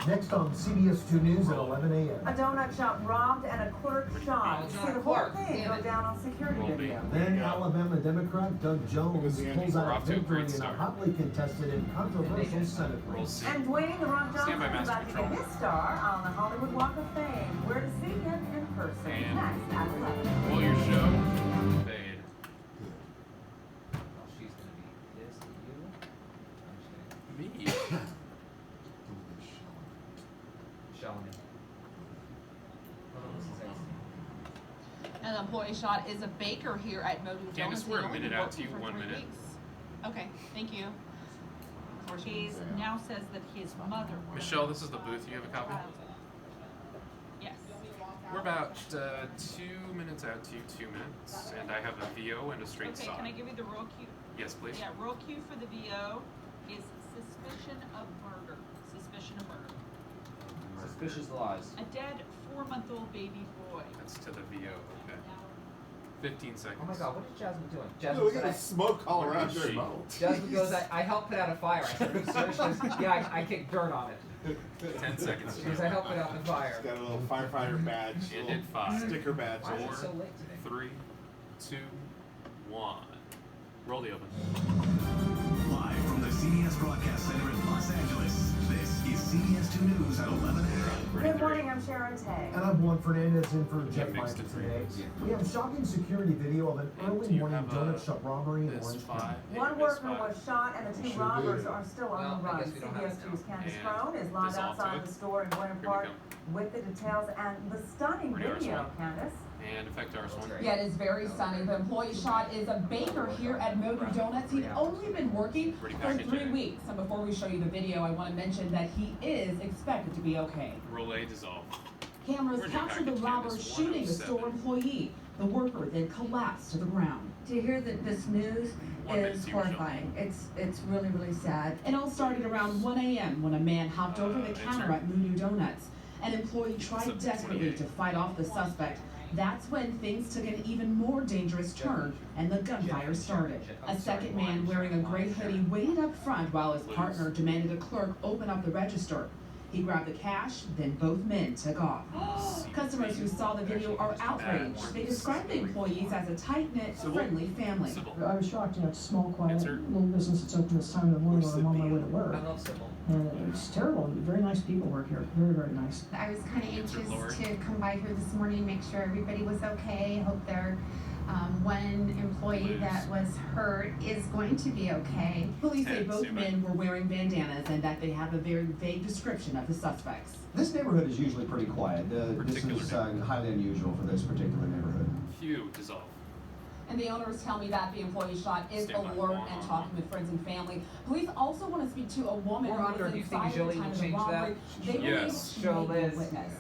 Next on CBS 2 News at 11 a.m. A donut shop robbed and a clerk shot. It's See not the a whole clerk. thing go down on security video. Then Alabama Democrat Doug Jones pulls We're out a off to a victory great in a start. hotly contested and controversial Senate We'll race. see. And Dwayne The Rock Johnson Stand by, is Master about to Control. get his star on the Hollywood Walk of Fame. Where to see him in person. And Next at 11. roll your show. Fade. Oh, she's gonna be pissed at you. I'm just kidding. Me. Shalini. An employee shot is a baker here at Modu Candace, Donuts. we're a He's only minute been out to working for 1 3 minute. weeks. Okay, thank you. He now says that his mother was. Michelle, this is the booth. You have a copy? Yes. We're about 2 minutes out to 2 minutes, and I have a VO and a straight Okay, saw. can I give you the roll cue? Yes, please. Yeah, roll cue for the VO is suspicion of murder. Suspicion of murder. Suspicious lies. A dead 4-month-old baby boy. That's to the VO. Okay. 15 seconds. Oh my god, what is Jasmine doing? Look Jasmine at the said smoke all Where around is your she? mouth. Jasmine goes, I helped put out a fire. I said, are you serious? She goes, yeah, I kicked dirt on it. 10 seconds. She goes, I helped put out the fire. She's got a little firefighter badge, And little at 5. sticker badge. Why is Four. it so late today? 3, 2, 1. Roll the oven. Live from the CBS Broadcast Center in Los Angeles, this is CBS 2 News at 11 a.m. Good morning, I'm Sharon Tay. And I'm Juan Fernandez in for Jeff mixed Michael it for today. you. We have shocking security video of an And early do you morning have, donut shop robbery in This Orange 5. County. and One this worker 5. was shot and the two Sure robbers did. are still on Well, the I run. guess we don't have CBS it 2's now. Candace And Crone is live dissolve to outside it. the store in Buena Here we Park go. with the details and the stunning Ready, video, Arsenal? Candace. And effect That's R1. right. Yeah, it is very stunning. The employee shot is a baker here at Modu Donuts. He'd only been working Pretty for package 3 there. weeks. And before we show you the video, I want to mention that he is expected to be okay. Roll A, dissolve. Cameras Where's your captured the package, robbers Candace? shooting the 107. store employee. The worker then collapsed to the ground. To hear that this news 1 minute, is see Michelle. horrifying. It's really, really sad. It all started around 1 a.m. when a man hopped over the Answer. counter at Modu Donuts. An employee tried It's a desperately 28. to fight off the suspect. That's when things took an even more dangerous turn and the gunfire started. A second man wearing a gray hoodie waited up front while his partner demanded a clerk open up the register. He grabbed the cash, then both men took off. Customers who saw the video are outraged. They describe the employees as a tight-knit, friendly family. Civil. I was shocked, it's a small, quiet Answer. little business that's open this time in the morning when I'm on my way to work. I love Sybil. And it's terrible. Very nice people work here. Very, very nice. I was kind of Answer, Lori. anxious to come by here this morning, make sure everybody was okay. Hope their one employee that was hurt is going to be okay. Police say Ted, both stand by. men were wearing bandanas and that they have a very vague description of the suspects. This neighborhood is usually pretty quiet. This Particular is neighborhood. highly unusual for this particular neighborhood. Q, dissolve. And the owners tell me that the employee shot is Stand by. alert and talking with friends and family. Police also want to speak to a woman We're who under. was Do you think inside at the Jolie time will of the change robbery. They believe Yes. she Show may be a Liz. witness.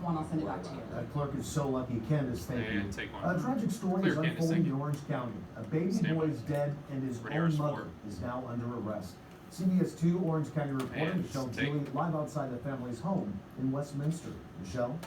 One, I'll send it back to you. That clerk is so lucky. Candace, thank you. And take one. A tragic story Clear, is Candace, unfolding thank in you. Orange County. A baby Stand boy by. is dead and his Ready, own R4. mother is now under arrest. CBS 2 Orange County reporter And Michelle take. Gilly live outside the family's home in Westminster. Michelle?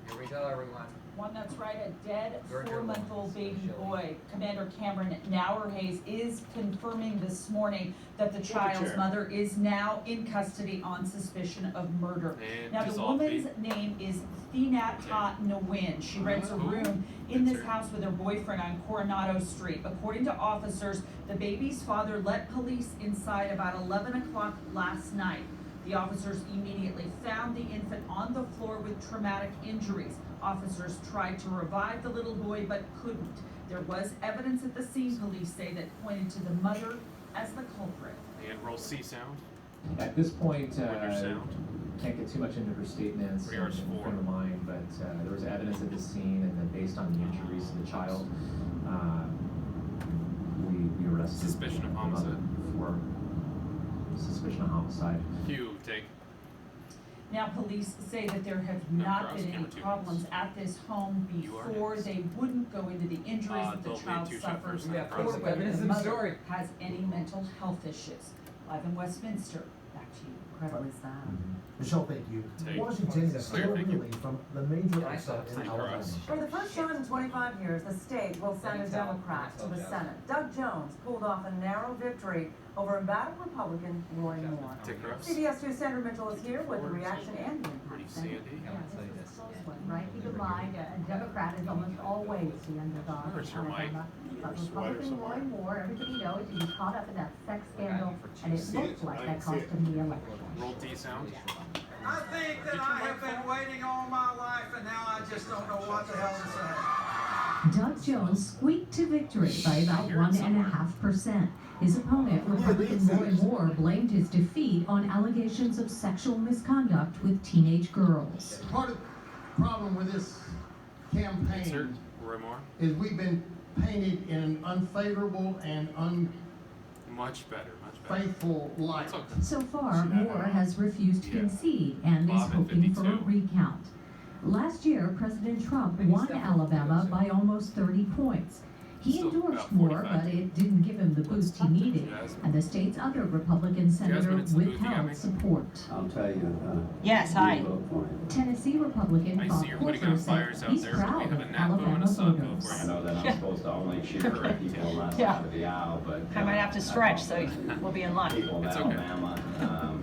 Here we go, everyone. One that's right, a dead You're a good 4-month-old one. baby Michelle. boy. Commander Cameron Nauerhays is confirming this morning that the child's chair. mother is now in custody on suspicion of murder. And Now the dissolve woman's B. name is Thinata Nawin. She rents a room in this Answer. house with her boyfriend on Coronado Street. According to officers, the baby's father let police inside about 11 o'clock last night. The officers immediately found the infant on the floor with traumatic injuries. Officers tried to revive the little boy but couldn't. There was evidence at the scene, police say, that pointed to the mother as the culprit. And roll C, sound. At this point, When your sound. can't get too much into her statements Pretty hard to in score. front of mine, but there was evidence at the scene, and then based on the injuries to the child, we arrested Suspicion of the mother homicide. for suspicion of homicide. Q, take. Now, police say that there have No, not cross been any camera 2 problems minutes. at this home You are before. next. They wouldn't go into the injuries that the Adult child lead 2 shot suffers first, We then have or cross. forensic whether evidence the in the mother story. has any mental health issues. Live in Westminster, back to you. incredibly sad. Michelle, thank you. Take. Washington is Clear, still thank you. reeling from the major upset in Thank you, Alabama. Ross. For the first time in 25 years, the state will send a Democrat to the Senate. Doug Jones pulled off a narrow victory over embattled Republican Roy Moore. Take Ross. CBS 2 Sandra Mitchell is here with the reaction and the Pretty impact. sandy. Right, keep in mind, a Democrat is almost always the underdog. Where's her in mic? Alabama. But Republican Roy Moore, everybody knows, he was caught up in that sex scandal, and it looked like that cost him the election. Roll D sound. I think that I have been waiting all my life, and now I just don't know what the hell to say. Doug Jones squeaked to victory by about 1.5%. His opponent, Republican Roy Moore, blamed his defeat on allegations of sexual misconduct with teenage girls. Part of the problem with this campaign Roy Moore. is we've been painted in an unfavorable and Much better. Much better. unfaithful light. It's okay. So far, Moore has refused to concede and is Bob at hoping for a 52. recount. Last year, President Trump won Alabama by almost 30 points. He Still endorsed about Moore, 45. but it didn't give him the boost he needed, and the state's other Republican senator it's the booth you got me. withheld support. I'll tell you, Yes, hi. Tennessee Republican I Bob see you're putting Corker out said fires out he's there, but we proud have a of NAPO and Alabama a sub voters. for I you. know that I'm supposed to only cheer for people on my side of the aisle, but. I might have to stretch, so we'll be in line. People of It's okay. Alabama,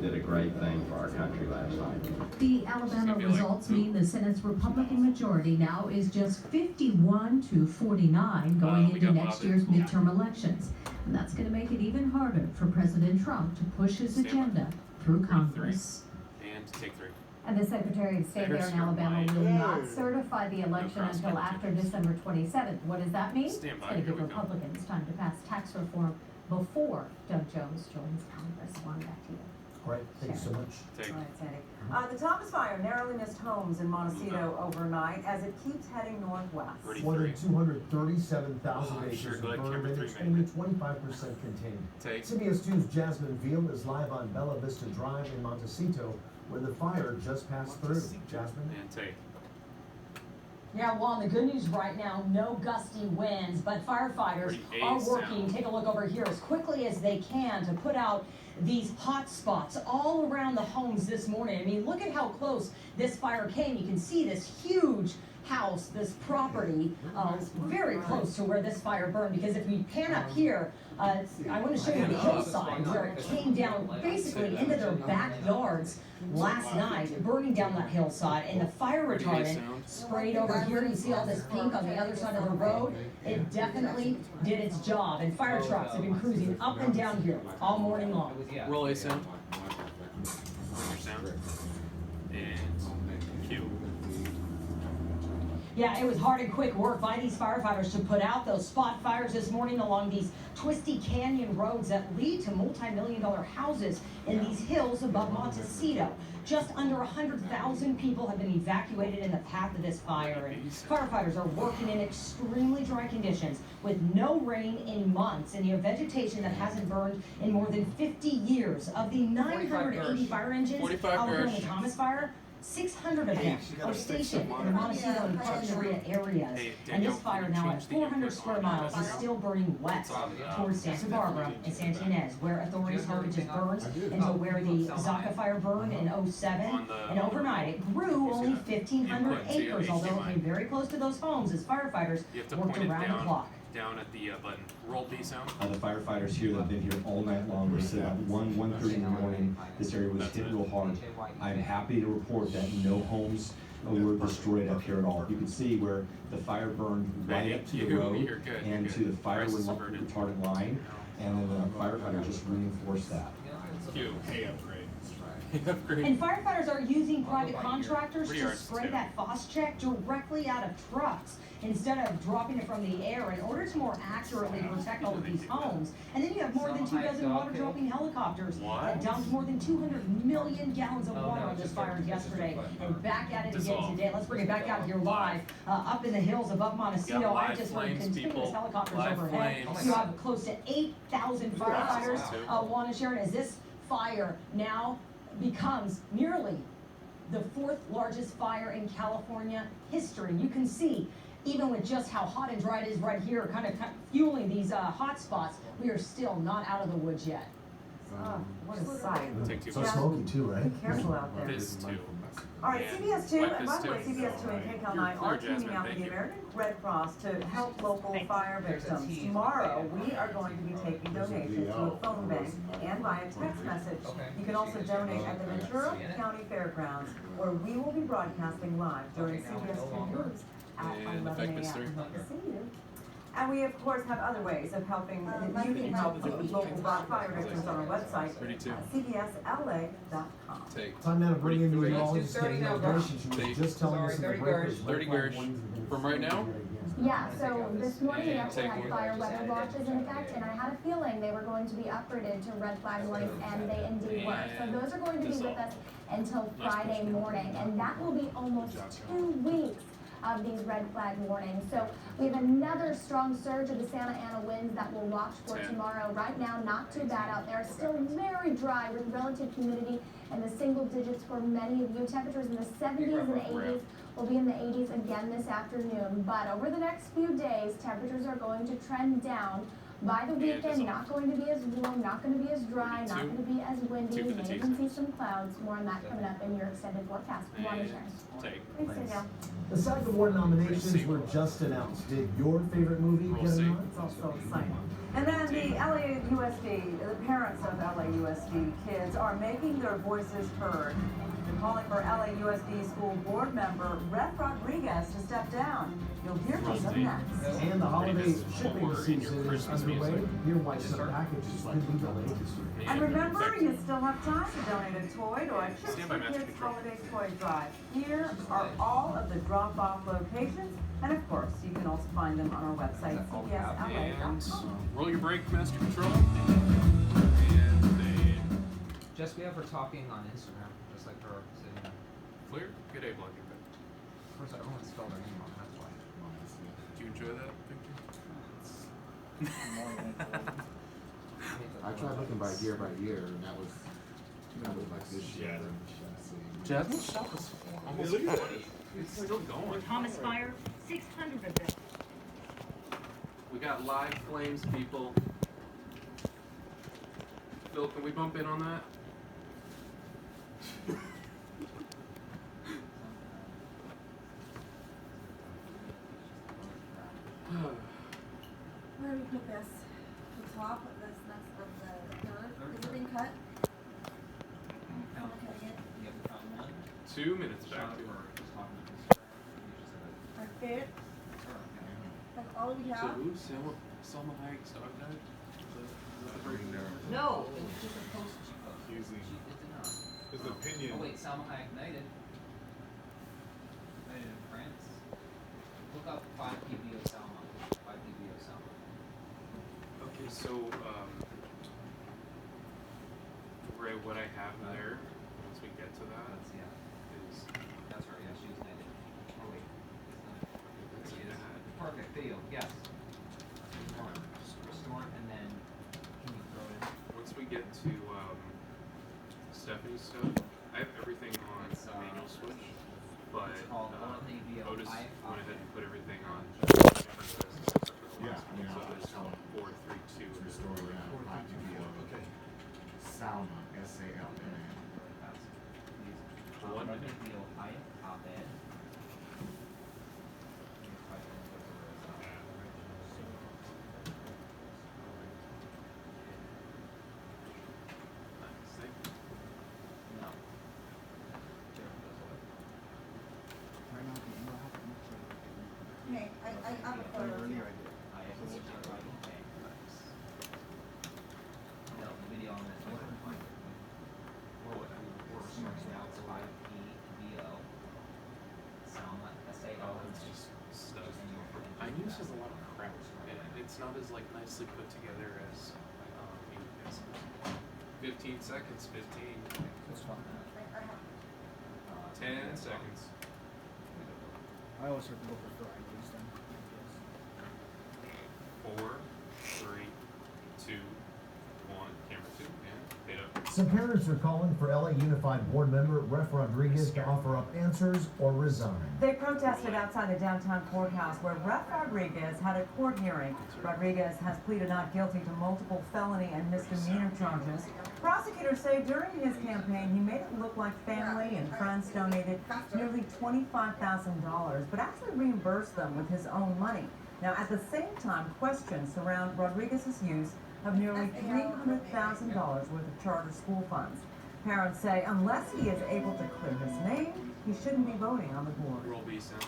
did a great thing for our country last night. The Alabama be like, results mean the Senate's Republican majority now is just 51 to 49 going we into got next Bob year's in. midterm elections. And that's going to make it even harder for President Trump to push his Stand by. agenda through Congress. And take 3. And the Secretary of State there There's in your Alabama mic. will not certify the election cross until country. after December 27th. What does that mean? Stand It's by, going to here give we go. Republicans time to pass tax reform before Doug Jones joins Congress. Juan, back to you. Great, thank you so much. Take. All right, Sandy. The Thomas Fire narrowly missed homes in Montecito overnight as it keeps heading northwest. More than 237,000 Oh, acres sure, of good. burned, Camera and three it's made only it. 25% contained. Take. CBS 2's Jasmine Veal is live on Bella Vista Drive in Montecito, where the fire just passed through. Jasmine? And take. Yeah, Juan, the good news right now, no gusty winds, but firefighters Pretty are A working, sound. take a look over here, as quickly as they can to put out these hot spots all around the homes this morning. I mean, look at how close this fire came. You can see this huge house, this property, very close to where this fire burned, because if we pan up here, I want to show you the hillside where it came down basically into their backyards last night, burning down that hillside, and the fire retardant sprayed over here. You see all this pink on the other side of the road? It definitely did its job, and fire trucks have been cruising up and down here all morning long. Roll A sound. Roll your sound. And cue. Yeah, it was hard and quick work by these firefighters to put out those spot fires this morning along these twisty canyon roads that lead to multi-million-dollar houses in these hills above Montecito. Just under 100,000 people have been evacuated in the path of this fire, and firefighters are working in extremely dry conditions with no rain in months, and you have vegetation that hasn't burned in more than 50 years. Of the 980 fire engines 45 out here in Gersh. the Thomas fire, 600 of them are stationed in the Montecito and Carpinteria areas. Hey, And Danielle, this fire can you now change at the 400 input square on miles that? is still burning west towards Santa Barbara and Santa Ynez, where authorities harvest just burns into where the Zaca fire burned in 07. And overnight, it grew only 1,500 Input to your acres, although it HDMI. came very close to those homes as firefighters You have to worked point it around the down, clock. down at the button. Roll D sound. The firefighters here that have been here all night long, they said about 1:30 in the morning, this area was hit real hard. I'm happy to report that no homes were destroyed up here at all. You can see where the fire burned right up to the road You're good, and you're to the good. fire Price is averted. retardant line, and then the firefighters just reinforced that. Cue. Hey, upgrade. Upgrade. And firefighters are using private contractors Pretty to hard spray to- that phosgenic directly out of trucks instead of dropping it from the air in order to more accurately protect all of these homes. And then you have more than 2 dozen water-dropping helicopters that dumped more than 200 million gallons of water on this fire yesterday and back at it again today. Let's bring it back out here live, up in the hills above Montecito. Got I live just heard flames, continuous people. helicopters Live overhead. flames. You have close to 8,000 firefighters. Juan and Sharon, as this fire now becomes nearly the 4th largest fire in California history. You can see, even with just how hot and dry it is right here, kind of fueling these hot spots, we are still not out of the woods yet. Oh, what a sight. Take two. So smoky too, right? Be careful out there. This too. All right, And CBS 2, wipe and this by the way, too. CBS 2 and KCAL 9 You're are clear, teaming Jasmine, up with thank the you. American Red Cross to help local fire victims. Tomorrow, we are going to be taking donations to a phone bank and via text message. You can also donate at the Ventura County Fairgrounds, where we will be broadcasting live during CBS 2 News at And 11 effect is a.m. three. Hope to see you. And we, of course, have other ways of helping, you can help local fire victims on our website, 32. cbsla.com. Take. Time now to bring in the 30 urologist getting now, information. She was Take. just telling us Sorry, in the 30 breakers. Gersh. 30 Gersh. From right now? Yeah, so this morning we And actually take had one. fire weather watches in effect, and I had a feeling they were going to be upgraded to red flag warnings, and they indeed were. So those are going to be with us until Friday morning, and that will be almost 2 weeks of these red flag warnings. So we have another strong surge of the Santa Ana winds that we'll watch for tomorrow. Right now, not too bad out there. Still very dry with relative humidity in the single digits for many of you. Temperatures in the 70s and 80s. We'll be in the 80s again this afternoon. But over the next few days, temperatures are going to trend down. By the weekend, not going to be as warm, not going to be as dry, not going to be as windy. You may even see some clouds. More on that coming up in your extended forecast. Water sharing. Take. Thanks, Danielle. The SAG Award nominations were just announced. Did your favorite movie get a nod? It's all so exciting. And then the LAUSD, the parents of LAUSD kids are making their voices heard. They're calling for LAUSD school board member Rhett Rodriguez to step down. You'll hear from them next. And the holiday shipping season is underway. Hear why some packages could be delayed. And remember, you still have time to donate a toy to our Chips Stand by, for Master Kids Control. Holiday Toy Drive. Here are all of the drop-off locations, and of course, you can also find them on our website, And cbsla.com. roll your brake, Master Control. And then Just we have her talking on Instagram, just like her sitting there. clear. Good A block. Of course, everyone spelled her name wrong, that's why. Do you enjoy that, Victor? I tried looking by year, and that was like this year. Jasmine shop is almost full. It's still going. Thomas Fire, 600 of them. We got live flames, people. Phil, can we bump in on that? Where do we put this? The top of this next of the curve? Is it been cut? Someone cutting it? 2 minutes back to Our fit? Like all we So have? who? Selma Hayek's dog died? No, it was just a post she posted. His His opinion. Oh wait, Salma Hayek United. United in France. Look up 5PBO Salma. 5PBO Salma. Okay, so Ray, what I have there, once we get to that, is That's her, yeah, she's United. Oh wait, it's not. that's She is. bad. Perfect, video, yes. Restore, and then, can you throw it in? Once we get to Stephanie's stuff, I have everything on manual switch, but It's called Otis I- went ahead and put everything on. Yeah, I mean, So I'll there's tell 4, 3, 2, and then Story around IPVO. Okay. Salma, S-A-L-M-A. One minute. Video, Hayek, op-ed. No. Okay, I have a photo. No, the video on this one. We're searching out 5PBO. Salma, S-A-L-M-A. It's just stuff. I knew this has a lot of crap, and it's not as like nicely put together as you guys. 15 seconds, 15. Which one? 10 seconds. I always have to go for Fridays then. 4, 3, 2, 1. Camera 2, and fade up. Some parents are calling for LA Unified Board member Ref Rodriguez to offer up answers or resign. They protested outside the downtown courthouse where Ref Rodriguez had a court hearing. Rodriguez has pleaded not guilty to multiple felony and misdemeanor charges. Prosecutors say during his campaign he made it look like family and friends donated nearly $25,000, but actually reimbursed them with his own money. Now, at the same time, questions surround Rodriguez's use of nearly $300,000 worth of charter school funds. Parents say unless he is able to clear his name, he shouldn't be voting on the board. Roll B, Sam.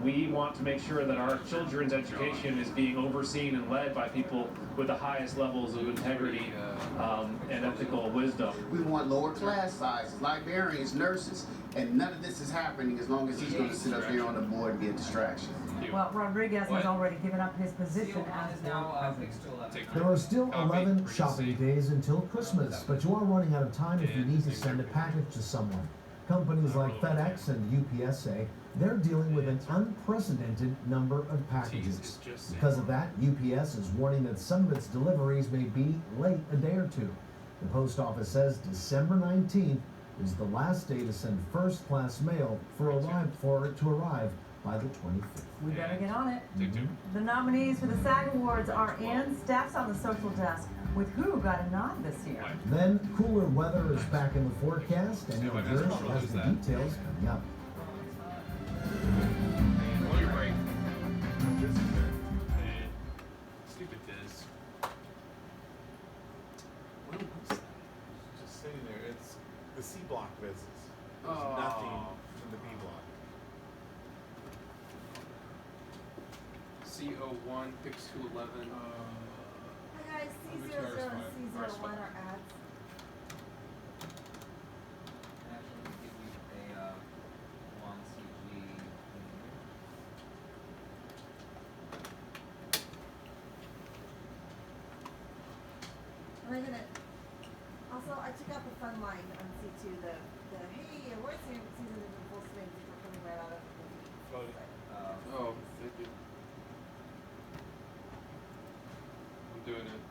We want to make sure that our children's education is being overseen and led by people with the highest levels of integrity and ethical wisdom. We want lower class sizes, librarians, nurses, and none of this is happening as long as he's going to sit up there on the board and be a distraction. Well, Rodriguez has already given up his position as board president. There are still 11 shopping days until Christmas, but you are running out of time if you need to send a package to someone. Companies like FedEx and UPS say they're dealing with an unprecedented number of packages. Because of that, UPS is warning that some of its deliveries may be late a day or two. The post office says December 19th is the last day to send first-class mail for it to arrive by the 25th. We better get on it. The nominees for the SAG Awards are in. Steph's on the social desk with who got a nod this year. Then cooler weather is back in the forecast, and Eva Gersh has the details coming up. Stupid Diz. What is that? Just sitting there. It's the C block visits. There's nothing from the B block. C01, Pix 211. Hi guys, C00 and C01 are ads. Actually, give me a 1CG. And I'm gonna, also I took out the fun line on C2, the hey, award season is in full swing, people coming right out of the movie. Oh, thank you. I'm doing it.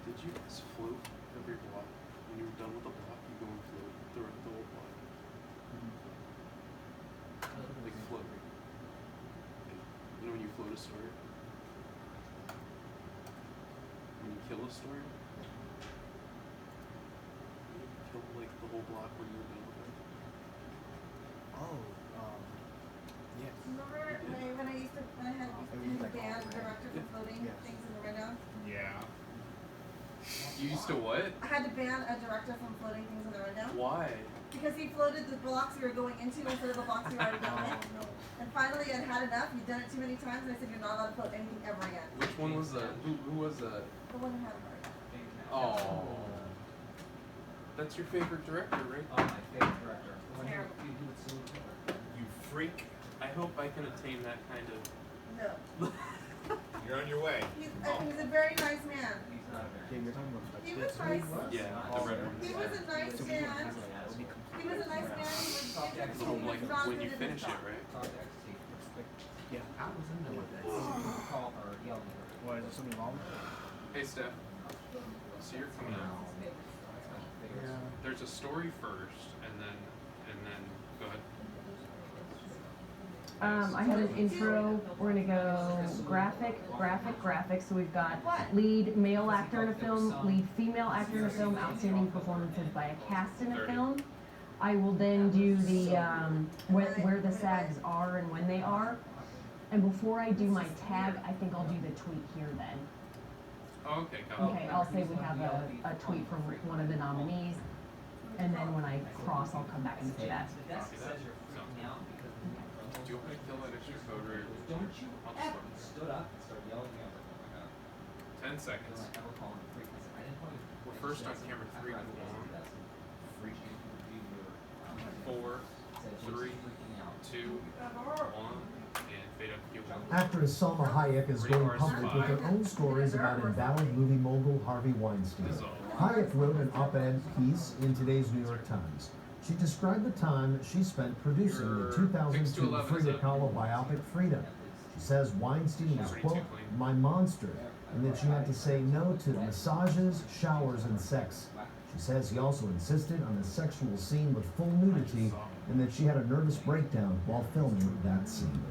Did you guys float every block? When you were done with the block, you go and float the whole block. Like float. You know when you float a story? When you kill a story? You kill like the whole block when you were done with it. Oh, yes. Remember when I used to, when I had a band director for floating things in the rundown? Yeah. You used to what? I had to ban a director from floating things in the rundown. Why? Because he floated the blocks we were going into instead of the blocks we were already done with. No. And finally I'd had enough, you'd done it too many times, and I said you're not allowed to float anything ever again. Which one was that? Who was that? The one who had a heart. Oh. That's your favorite director, right? Oh, my favorite director. Terrible. You freak. I hope I can attain that kind of. No. You're on your way. He's a very nice man. He's not a Yeah, you're talking about He was nice. Yeah, the red one. He was a nice man. He was a nice man. It's little like when you finish it, right? Yeah. I was in there with that. Call or yell at her. Why, is there something wrong? Hey, Steph. So you're coming out. There's a story first, and then go ahead. I had an intro. We're gonna go graphic. So we've got lead male actor in a film, lead female actor in a film, outstanding performances by a cast in a film. I will then do the where the SAGs are and when they are. And before I do my tag, I think I'll do the tweet here then. Oh, okay, got it. Okay, I'll say we have a tweet from one of the nominees, and then when I cross, I'll come back and say that. Copy that. Do you want me to kill that extra code right? Don't you I'll ever just stood up and started yelling at her. Oh my god. 10 seconds. Don't ever call him a freak. I didn't want to. We're first on camera 3, 1, 4, 3, 2, 1, and fade up Q1. Actress Salma Hayek is going public with her own stories about invalid movie mogul Harvey Weinstein. Hayek wrote an op-ed piece in today's New York Times. She described the time she spent producing the 2002 Frida Kahlo biopic Frida. She says Weinstein was, quote, my monster, and that she had to say no to massages, showers, and sex. She says he also insisted on a sexual scene with full nudity and that she had a nervous breakdown while filming that scene.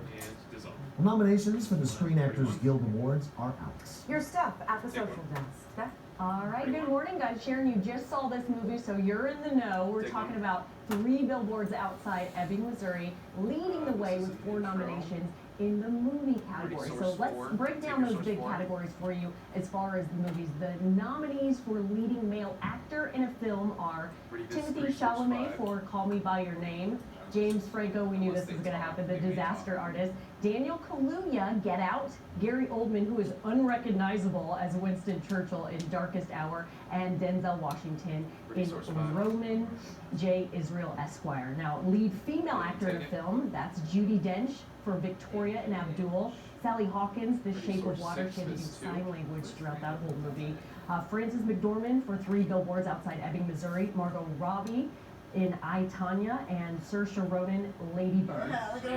Well, nominations for the Screen Actors Guild Awards are out. Your stuff at the social desk. Steph? All right, good morning, guys. Sharon, you just saw this movie, so you're in the know. We're talking about 3 Billboards Outside Ebbing, Missouri, leading the way with 4 nominations in the movie category. So let's break down those big categories for you as far as the movies. The nominees for leading male actor in a film are Timothée Chalamet for Call Me By Your Name, James Franco, we knew this was going to happen, The Disaster Artist, Daniel Kaluuya, Get Out, Gary Oldman, who is unrecognizable as Winston Churchill in Darkest Hour, and Denzel Washington in Roman J. Israel Esquire. Now, lead female actor in the film, that's Judi Dench for Victoria and Abdul, Sally Hawkins, The Shape of Water, she had to do sign language throughout that whole movie, Frances McDormand for 3 Billboards Outside Ebbing, Missouri, Margot Robbie in I, Tonya, and Saoirse Ronan, Lady Bird.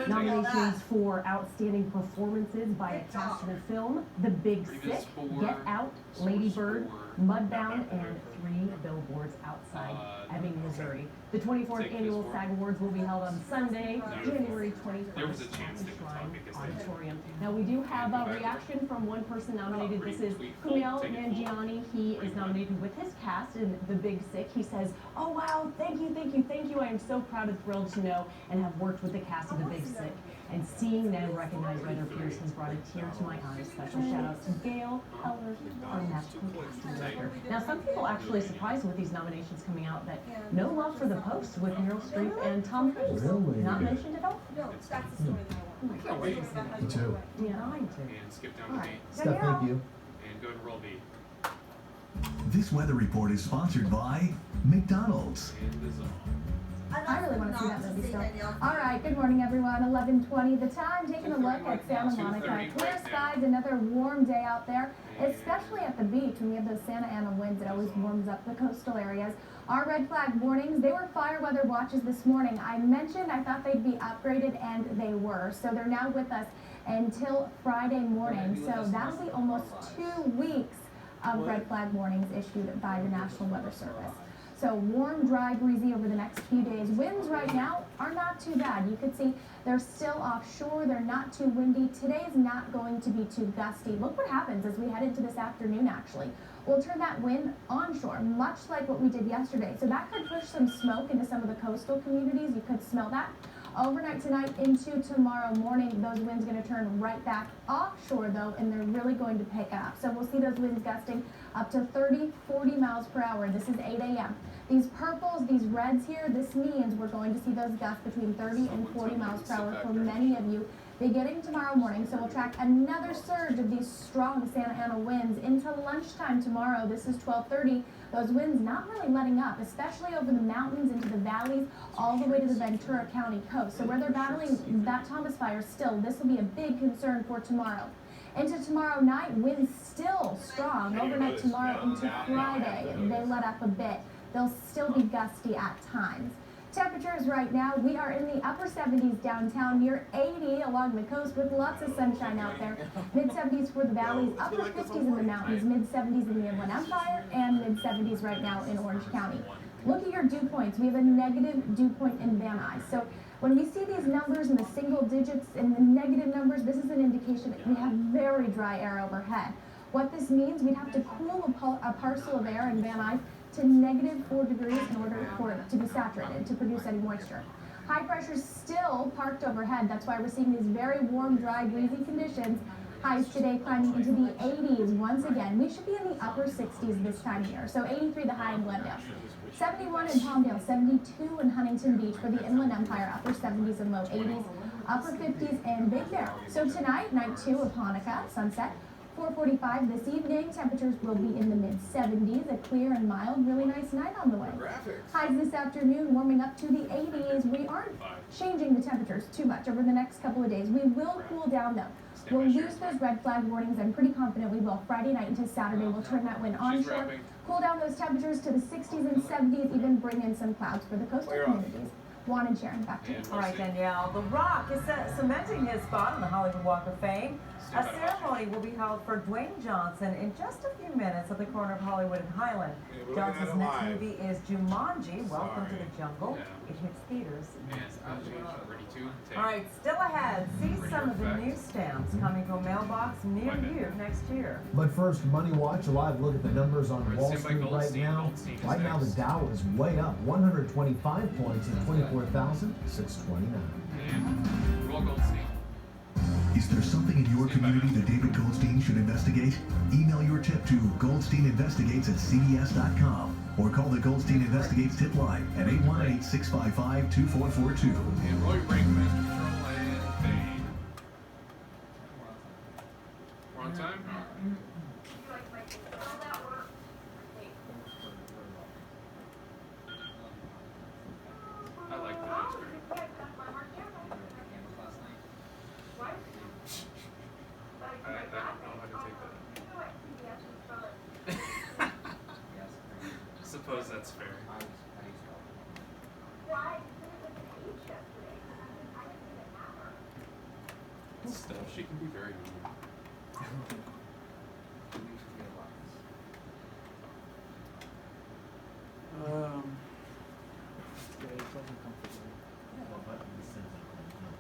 Nominations for outstanding performances by a cast in a film, The Big Sick, Get Out, Lady Bird, Mudbound, and 3 Billboards Outside Ebbing, Missouri. The 24th Annual SAG Awards will be held on Sunday, January 21st at the Shrine Auditorium. Now, we do have a reaction from one person nominated. This is Kumail Nanjiani. He is nominated with his cast in The Big Sick. He says, "Oh, wow, thank you, thank you, thank you. I am so proud and thrilled to know and have worked with the cast of The Big Sick. And seeing them recognized by their peers has brought a tear to my eye. Special shout out to Gail Eller, our magical casting director." Now, some people actually surprised with these nominations coming out that no love for The Post with Meryl Streep and Tom Hanks. Really? Not mentioned at all? No, that's the story that I want. I can't wait to see that. Me too. Yeah, mine too. And skip down to All B. right. Steph, thank you. And go to roll B. This weather report is sponsored by McDonald's. And the zone. I really want to see that Not movie say still. Danielle. All right, good morning, everyone. 11:20 the time. Taking a look at Santa 2:30 Monica. right Clear now. skies, another warm day out there, especially at the beach when we have those Santa Ana winds. It always warms up the coastal areas. Our red flag warnings, they were fire weather watches this morning. I mentioned I thought they'd be upgraded, and they were. So they're now with us until Friday morning. So that'll be almost 2 weeks of red flag warnings issued by the National Weather Service. So warm, dry, breezy over the next few days. Winds right now are not too bad. You can see they're still offshore. They're not too windy. Today's not going to be too gusty. Look what happens as we head into this afternoon, actually. We'll turn that wind onshore, much like what we did yesterday. So that could push some smoke into some of the coastal communities. You could smell that. Overnight tonight into tomorrow morning, those winds going to turn right back offshore, though, and they're really going to pick up. So we'll see those winds gusting up to 30, 40 miles per hour. This is 8 a.m. These purples, these reds here, this means we're going to see those gusts between 30 and 40 miles per hour for many of you beginning tomorrow morning. So we'll track another surge of these strong Santa Ana winds into lunchtime tomorrow. This is 12:30. Those winds not really letting up, especially over the mountains, into the valleys, all the way to the Ventura County coast. So where they're battling that Thomas fire still, this will be a big concern for tomorrow. Into tomorrow night, winds still strong. Overnight tomorrow into Friday, they let up a bit. They'll still be gusty at times. Temperatures right now, we are in the upper 70s downtown, near 80 along the coast with lots of sunshine out there. Mid-70s for the valleys, upper 50s in the mountains, mid-70s in the Inland Empire, and mid-70s right now in Orange County. Look at your dew points. We have a negative dew point in Van Nuys. So when we see these numbers in the single digits and the negative numbers, this is an indication that we have very dry air overhead. What this means, we'd have to cool a parcel of air in Van Nuys to negative 4 degrees in order for it to be saturated, to produce any moisture. High pressure still parked overhead. That's why we're seeing these very warm, dry, breezy conditions. Highs today climbing into the 80s once again. We should be in the upper 60s this time of year. So 83 the high in Glendale. 71 in Palmdale, 72 in Huntington Beach for the Inland Empire, upper 70s and low 80s, upper 50s in Big Bear. So tonight, night 2 of Hanukkah, sunset. 4:45 this evening, temperatures will be in the mid-70s, a clear and mild, really nice night on the way. Highs this afternoon warming up to the 80s. We aren't changing the temperatures too much over the next couple of days. We will cool down though. We'll lose those red flag warnings. I'm pretty confident we will. Friday night into Saturday, we'll turn that wind onshore, cool down those temperatures to the 60s and 70s, even bring in some clouds for the coastal communities. Juan and Sharon, back to you. All right, Danielle. The Rock is cementing his spot on the Hollywood Walk of Fame. A ceremony will be held for Dwayne Johnson in just a few minutes at the corner of Hollywood and Highland. we're Johnson's looking at next it live. movie is Jumanji, Welcome to Sorry. the Jungle. Yeah. It hits theaters next month. Ready to take. All right, still ahead. See some of the new stamps coming to a mailbox near you next year. But first, Money Watch, a live look at the numbers on We're Wall sent by Street right Goldstein. now. Goldstein is Right now, the next. Dow is way up, 125 points at 24,629. And roll Goldstein. Is there something in your community that David Goldstein should investigate? Email your tip to goldsteininvestigates@cbs.com or call the Goldstein Investigates tip line at 818-655-2442. And roll your break, Master Control, and fade. We're on time? I like that. That's great. I don't know how to take that. I suppose that's fair. Still, she can be very mean.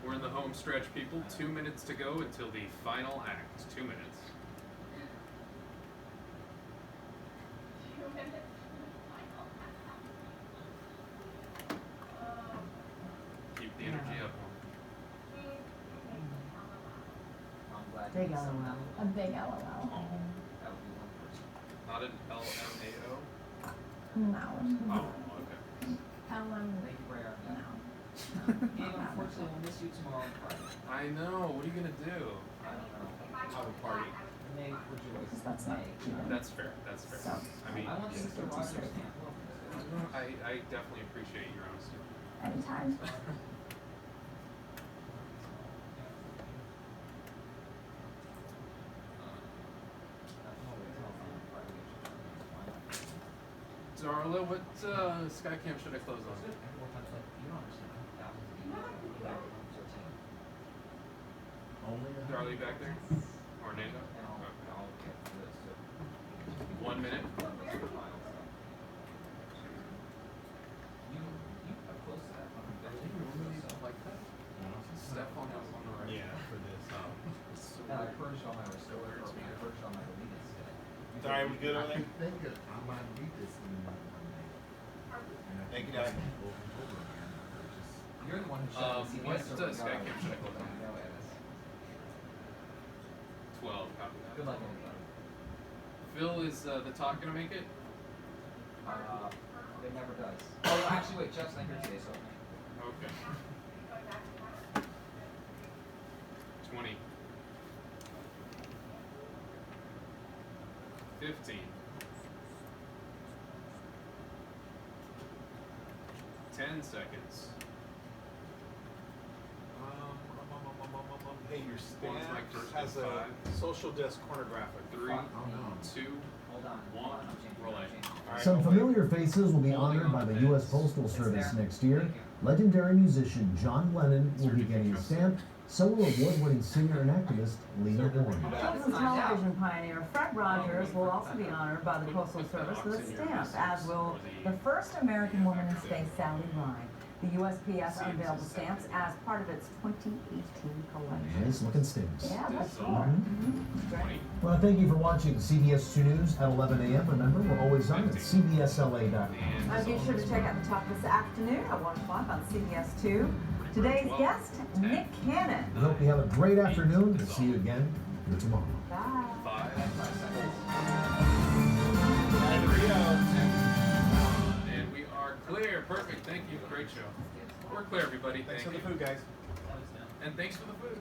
We're in the home stretch, people. 2 minutes to go until the final act. 2 minutes. Keep the energy up. Big LOL. A big LOL. Not an LMAO? No. Oh, okay. Thank you for your No. Gabe, unfortunately, we'll miss you tomorrow on Friday. I know. What are you gonna do? I don't know. Have a party. May rejoice. That's not true. That's fair. That's fair. So- I mean, I want Mr. Rogers to I definitely appreciate your honesty. Anytime. Darla, what Skycam should I close on? Darla, you back there? Or Nando? Okay. 1 minute. Step on the right. Yeah, for this. I purged all my restore, or I purged all my deleted stuff. Sorry, we good over there? Think it, I might need this in my name. Thank you, Dad. You're the one who shut the What CBS server Skycam down. should I close on? No edits. 12, copy that. Good luck, everybody. Phil, is the talk gonna make it? It never does. Oh, actually, wait, Jeff's not here today, so. Okay. 20. 15. 10 seconds. Hey, your One's my stamp first has and a 5. social desk corner graphic. 3, 2, Hold on. 1, rolling. All right, Some no familiar faces will be honored by the U.S. Postal Service next year. Legendary musician John Lennon will be getting a stamp. So will award-winning singer and activist Lena Horne. Children's television pioneer Fred Rogers will also be honored by the Postal Service with a stamp, as will the first American woman in space, Sally Ride. The USPS unveiled the stamps as part of its 2018 collection. Nice looking stamps. Yeah, that's cool. Mhm. Well, thank you for watching CBS 2 News at 11 a.m. Remember, we're always on at cbsla.com. And be sure to check out the talk this afternoon at 1 o'clock on CBS 2. Today's guest, Nick Cannon. We hope you have a great afternoon. We'll see you again here tomorrow. Bye. 5 seconds. And we are clear. Perfect. Thank you. Great show. We're clear, everybody. Thanks Thank for you. the food, guys. And thanks for the food.